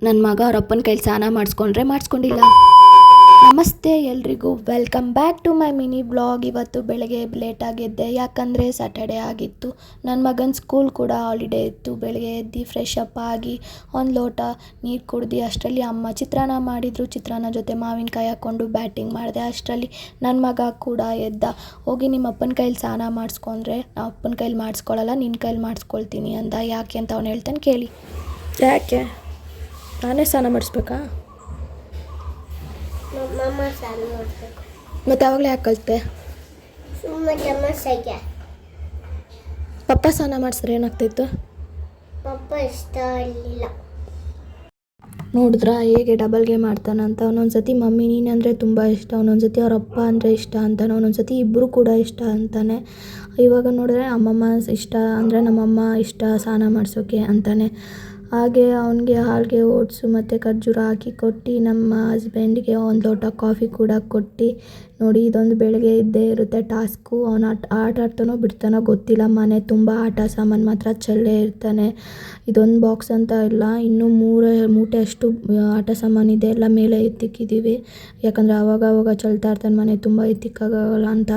ನನ್ನ ಮಗ ಅವ್ರ ಅಪ್ಪನ ಕೈಲಿ ಸ್ನಾನ ಮಾಡಿಸ್ಕೊಂಡ್ರೆ ಮಾಡಿಸ್ಕೊಂಡಿಲ್ಲ. ನಮಸ್ತೆ ಎಲ್ರಿಗೂ, welcome back to my mini blog. ಇವತ್ತು ಬೆಳಗ್ಗೆ ಲೇಟಾಗಿದ್ದೆ, ಯಾಕಂದರೆ ಸ್ಯಾಟರ್ಡೆ ಆಗಿತ್ತು. ನನ್ನ ಮಗನ ಸ್ಕೂಲ್ ಕೂಡ ಹಾಲಿಡೇ ಇತ್ತು. ಬೆಳಗ್ಗೆ ಎದ್ದು ಫ್ರೆಶ್ ಅಪ್ ಆಗಿ ಒಂದು ಲೋಟ ನೀರು ಕುಡ್ದು ಅಷ್ಟರಲ್ಲಿ ಅಮ್ಮ ಚಿತ್ರಾನ್ನ ಮಾಡಿದರು. ಚಿತ್ರಾನ್ನ ಜೊತೆ ಮಾವಿನಕಾಯಿ ಹಾಕ್ಕೊಂಡು ಬ್ಯಾಟಿಂಗ್ ಮಾಡಿದೆ. ಅಷ್ಟರಲ್ಲಿ ನನ್ನ ಮಗ ಕೂಡ ಎದ್ದ. ಹೋಗಿ ನಿಮ್ಮ ಅಪ್ಪನ ಕೈಲಿ ಸ್ನಾನ ಮಾಡಿಸ್ಕೊಂಡ್ರೆ ನಾವು ಅಪ್ಪನ ಕೈಲಿ ಮಾಡಿಸ್ಕೊಳ್ಳಲ್ಲ, ನಿನ್ನ ಕೈಲಿ ಮಾಡಿಸ್ಕೊಳ್ತೀನಿ ಅಂದ. ಯಾಕೆ ಅಂತ ಅವ್ನು ಹೇಳ್ತಾನೆ, ಕೇಳಿ. ಯಾಕೆ ನಾನೇ ಸ್ನಾನ ಮಾಡಿಸ್ಬೇಕಾ? ಮತ್ತೆ ಅವಾಗಲೇ ಯಾಕೆ ಕಲಿತೆ? ಪಪ್ಪ ಸ್ನಾನ ಮಾಡಿಸಿದ್ರೆ ಏನಾಗ್ತಿತ್ತು? ಪಪ್ಪ ಇಷ್ಟ ಇಲ್ಲ. ನೋಡಿದ್ರಾ ಹೇಗೆ ಡಬಲ್ ಗೇಮ್ ಆಡ್ತಾನಂತ. ಒಂದೊಂದ್ಸತಿ ಮಮ್ಮಿ ನೀನಂದರೆ ತುಂಬ ಇಷ್ಟ, ಒಂದೊಂದ್ಸತಿ ಅವ್ರ ಅಪ್ಪ ಅಂದರೆ ಇಷ್ಟ ಅಂತಾನೆ, ಒಂದೊಂದ್ಸತಿ ಇಬ್ಬರು ಕೂಡ ಇಷ್ಟ ಅಂತಾನೆ. ಇವಾಗ ನೋಡಿದ್ರೆ ಅಮ್ಮಮ್ಮ ಇಷ್ಟ ಅಂದರೆ ನಮ್ಮಮ್ಮ ಇಷ್ಟ ಸ್ನಾನ ಮಾಡಿಸೋಕೆ ಅಂತಾನೆ. ಹಾಗೆ ಅವನಿಗೆ ಹಾಲಿಗೆ ಓಟ್ಸು ಮತ್ತು ಖರ್ಜೂರ ಹಾಕಿ ಕೊಟ್ಟು ನಮ್ಮ ಹಸ್ಬೆಂಡ್ಗೆ ಒಂದು ಲೋಟ ಕಾಫಿ ಕೂಡ ಕೊಟ್ಟು. ನೋಡಿ, ಇದೊಂದು ಬೆಳಗ್ಗೆ ಇದ್ದೇ ಇರುತ್ತೆ ಟಾಸ್ಕು. ಅವನು ಆಟ ಆಡ್ತಾನೋ ಬಿಡ್ತಾನೋ ಗೊತ್ತಿಲ್ಲ. ಮನೆ ತುಂಬ ಆಟ ಸಾಮಾನು ಮಾತ್ರ ಚೆಲ್ಲೇ ಇರ್ತಾನೆ. ಇದೊಂದು ಬಾಕ್ಸ್ ಅಂತ ಇಲ್ಲ, ಇನ್ನೂ 3 ಮೂಟೆ ಅಷ್ಟು ಆಟ ಸಾಮಾನಿದೆ. ಎಲ್ಲ ಮೇಲೆ ಎತ್ತಿಕ್ಕಿದ್ದೀವಿ, ಯಾಕಂದರೆ ಆವಾಗ ಚೆಲ್ತಾ ಇರ್ತಾನೆ. ಮನೆ ತುಂಬ ಎತ್ತಿಕ್ಕಾಗಲ್ಲ ಅಂತ.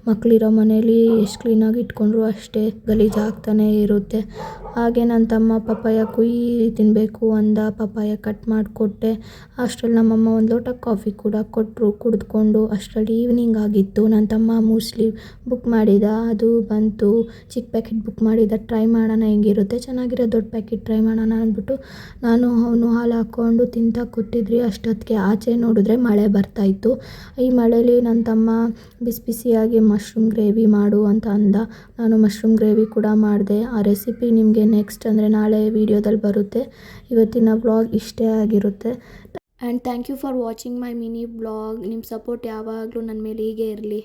ಮಕ್ಕಳಿರೋ ಮನೇಲಿ ಎಷ್ಟು ಕ್ಲೀನಾಗಿ ಇಟ್ಕೊಂಡ್ರು ಅಷ್ಟೇ ಗಲೀಜಾಗ್ತಾನೆ ಇರುತ್ತೆ. ಹಾಗೆ ನನ್ನ ತಮ್ಮ ಪಪ್ಪಾಯ ತಿನ್ನಬೇಕು ಅಂದ. ಪಪ್ಪಾಯ ಕಟ್ ಮಾಡಿಕೊಟ್ಟೆ. ಅಷ್ಟರಲ್ಲಿ ನಮ್ಮಮ್ಮ ಒಂದು ಲೋಟ ಕಾಫಿ ಕೂಡ ಕೊಟ್ಟರು. ಕುಡಿದ್ಕೊಂಡು ಅಷ್ಟರಲ್ಲಿ ಈವ್ನಿಂಗ್ ಆಗಿತ್ತು. ನನ್ನ ತಮ್ಮ ಮೂಸ್ಲಿ ಬುಕ್ ಮಾಡಿದ, ಅದು ಬಂತು. ಚಿಕ್ಕ ಪ್ಯಾಕೆಟ್ ಬುಕ್ ಮಾಡಿದ. ಟ್ರೈ ಮಾಡೋಣ ಹೆಂಗಿರುತ್ತೆ, ಚೆನ್ನಾಗಿರೋ ದೊಡ್ಡ ಪ್ಯಾಕೆಟ್ ಟ್ರೈ ಮಾಡೋಣ ಅಂದ್ಬಿಟ್ಟು ನಾನು ಅವನು ಹಾಲು ಹಾಕ್ಕೊಂಡು ತಿಂತಾ ಕೂತಿದ್ರಿ. ಅಷ್ಟೊತ್ತಿಗೆ ಆಚೆ ನೋಡಿದ್ರೆ ಮಳೆ ಬರ್ತಾಯಿತ್ತು. ಈ ಮಳೇಲಿ ನನ್ನ ತಮ್ಮ ಬಿಸಿಯಾಗಿ ಮಶ್ರೂಮ್ ಗ್ರೇವಿ ಮಾಡು ಅಂತ ಅಂದ. ನಾನು ಮಶ್ರೂಮ್ ಗ್ರೇವಿ ಕೂಡ ಮಾಡಿದೆ. ಆ ರೆಸಿಪಿ ನಿಮಗೆ ನೆಕ್ಸ್ಟ್ ಅಂದರೆ ನಾಳೆ ವೀಡಿಯೋದಲ್ಲಿ ಬರುತ್ತೆ. ಇವತ್ತಿನ ವ್ಲಾಗ್ ಇಷ್ಟೇ ಆಗಿರುತ್ತೆ. And thank you for watching my mini blog. ನಿಮ್ಮ ಸಪೋರ್ಟ್ ಯಾವಾಗಲೂ ನನ್ನ ಮೇಲೆ ಹೀಗೆ ಇರಲಿ.